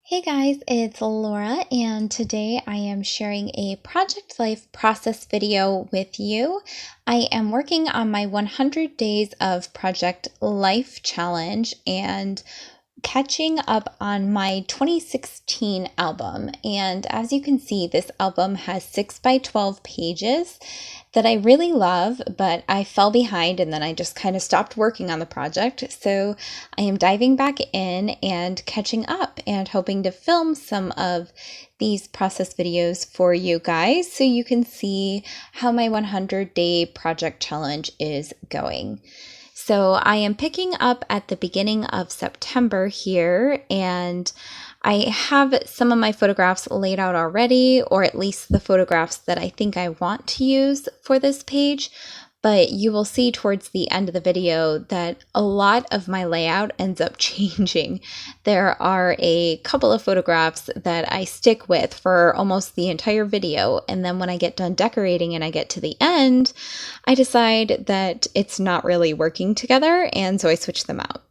Hey guys, it's Laura, and today I am sharing a Project Life process video with you. I am working on my 100 Days of Project Life challenge and catching up on my 2016 album. And as you can see, this album has 6 by 12 pages that I really love, but I fell behind and then I just kind of stopped working on the project. So I am diving back in and catching up and hoping to film some of these process videos for you guys so you can see how my 100-day project challenge is going. So I am picking up at the beginning of September here, and I have some of my photographs laid out already, or at least the photographs that I think I want to use for this page. But you will see towards the end of the video that a lot of my layout ends up changing. There are a couple of photographs that I stick with for almost the entire video, and then when I get done decorating and I get to the end, I decide that it's not really working together, and so I switch them out.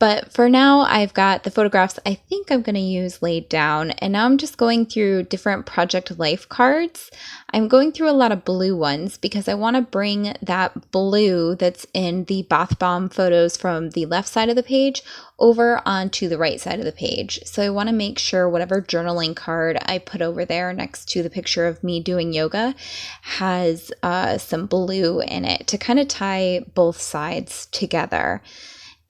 But for now, I've got the photographs I think I'm going to use laid down, and now I'm just going through different Project Life cards. I'm going through a lot of blue ones because I want to bring that blue that's in the bath bomb photos from the left side of the page over onto the right side of the page. So I want to make sure whatever journaling card I put over there next to the picture of me doing yoga has some blue in it to kind of tie both sides together.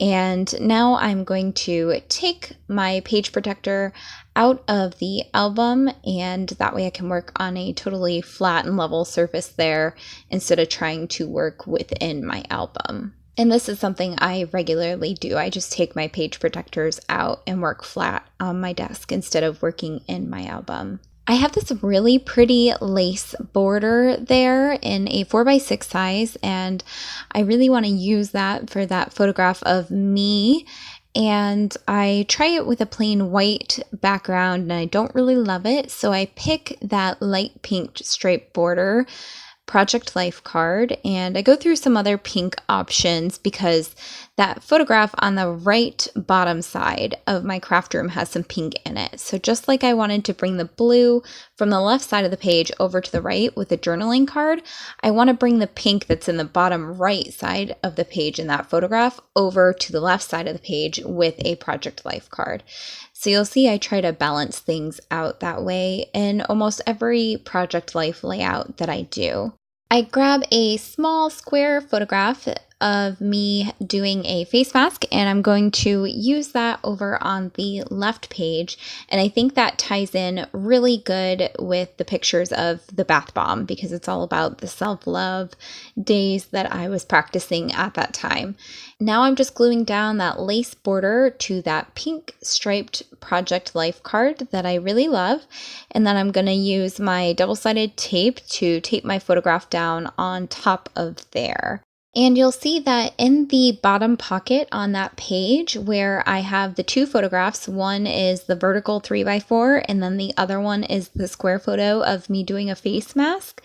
And now I'm going to take my page protector out of the album, and that way I can work on a totally flat and level surface there instead of trying to work within my album. And this is something I regularly do. I just take my page protectors out and work flat on my desk instead of working in my album. I have this really pretty lace border there in a 4x6 size, and I really want to use that for that photograph of me. And I try it with a plain white background and I don't really love it, so I pick that light pink striped border Project Life card, and I go through some other pink options because that photograph on the right bottom side of my craft room has some pink in it. So just like I wanted to bring the blue from the left side of the page over to the right with the journaling card, I want to bring the pink that's in the bottom right side of the page in that photograph over to the left side of the page with a Project Life card. So you'll see I try to balance things out that way in almost every Project Life layout that I do. I grab a small square photograph of me doing a face mask, and I'm going to use that over on the left page, and I think that ties in really good with the pictures of the bath bomb because it's all about the self-love days that I was practicing at that time. Now I'm just gluing down that lace border to that pink striped Project Life card that I really love, and then I'm going to use my double-sided tape to tape my photograph down on top of there. And you'll see that in the bottom pocket on that page where I have the two photographs, one is the vertical 3x4 and then the other one is the square photo of me doing a face mask.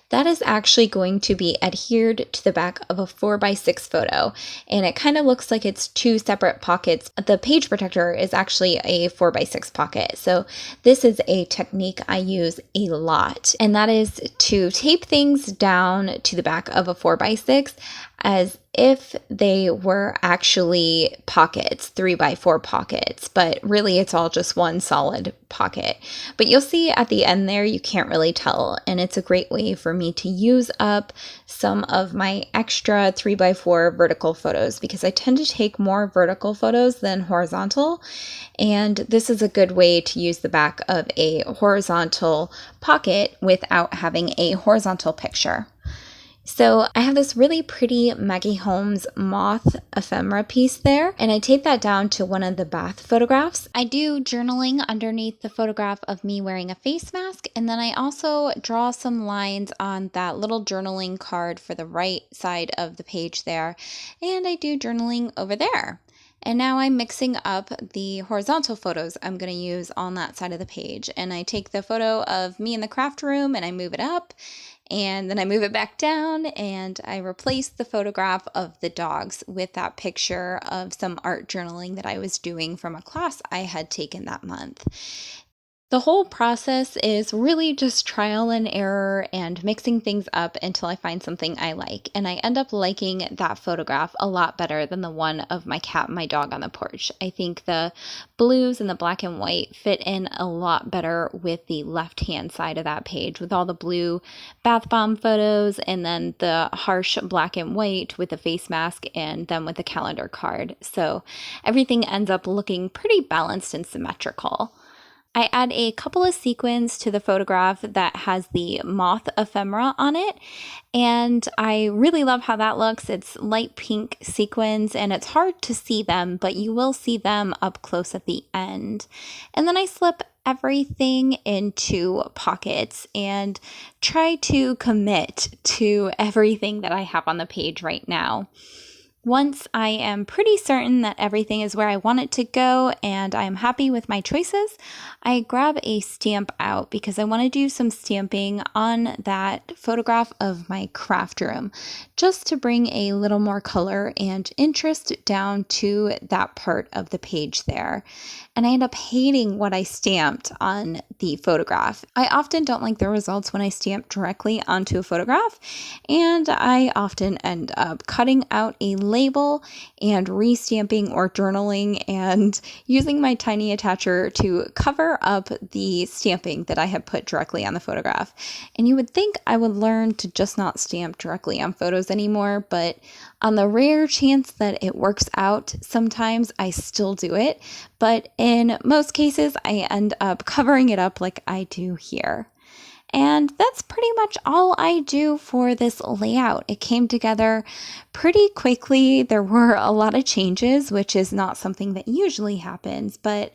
That is actually going to be adhered to the back of a 4x6 photo, and it kind of looks like it's two separate pockets. The page protector is actually a 4x6 pocket, so this is a technique I use a lot, and that is to tape things down to the back of a 4x6 as if they were actually pockets, 3x4 pockets, but really it's all just one solid pocket. But you'll see at the end there, you can't really tell, and it's a great way for me to use up some of my extra 3x4 vertical photos because I tend to take more vertical photos than horizontal, and this is a good way to use the back of a horizontal pocket without having a horizontal picture. So I have this really pretty Maggie Holmes moth ephemera piece there, and I tape that down to one of the bath photographs. I do journaling underneath the photograph of me wearing a face mask, and then I also draw some lines on that little journaling card for the right side of the page there, and I do journaling over there. And now I'm mixing up the horizontal photos I'm going to use on that side of the page. And I take the photo of me in the craft room and I move it up. And then I move it back down and I replace the photograph of the dogs with that picture of some art journaling that I was doing from a class I had taken that month. The whole process is really just trial and error and mixing things up until I find something I like. And I end up liking that photograph a lot better than the one of my cat and my dog on the porch. I think the blues and the black and white fit in a lot better with the left-hand side of that page, with all the blue bath bomb photos and then the harsh black and white with the face mask and then with the calendar card. So everything ends up looking pretty balanced and symmetrical. I add a couple of sequins to the photograph that has the moth ephemera on it, and I really love how that looks. It's light pink sequins, and it's hard to see them, but you will see them up close at the end. And then I slip everything into pockets and try to commit to everything that I have on the page right now. Once I am pretty certain that everything is where I want it to go and I'm happy with my choices, I grab a stamp out because I want to do some stamping on that photograph of my craft room, just to bring a little more color and interest down to that part of the page there. And I end up hating what I stamped on the photograph. I often don't like the results when I stamp directly onto a photograph, and I often end up cutting out a label and restamping or journaling and using my tiny attacher to cover up the stamping that I have put directly on the photograph. And you would think I would learn to just not stamp directly on photos anymore, but on the rare chance that it works out, sometimes I still do it. But in most cases, I end up covering it up like I do here. And that's pretty much all I do for this layout. It came together pretty quickly. There were a lot of changes, which is not something that usually happens, but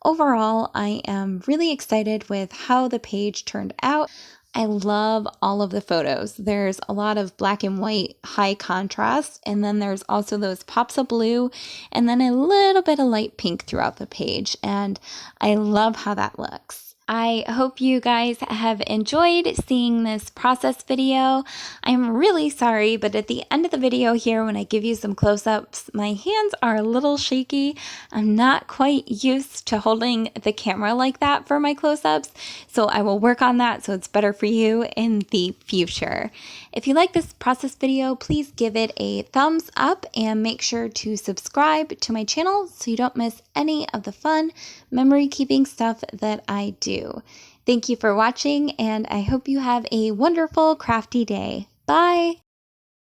overall, I am really excited with how the page turned out. I love all of the photos. There's a lot of black and white high contrast, and then there's also those pops of blue, and then a little bit of light pink throughout the page, and I love how that looks. I hope you guys have enjoyed seeing this process video. I'm really sorry, but at the end of the video here, when I give you some close-ups, my hands are a little shaky. I'm not quite used to holding the camera like that for my close-ups, so I will work on that so it's better for you in the future. If you like this process video, please give it a thumbs up and make sure to subscribe to my channel so you don't miss any of the fun memory keeping stuff that I do. Thank you for watching, and I hope you have a wonderful crafty day. Bye!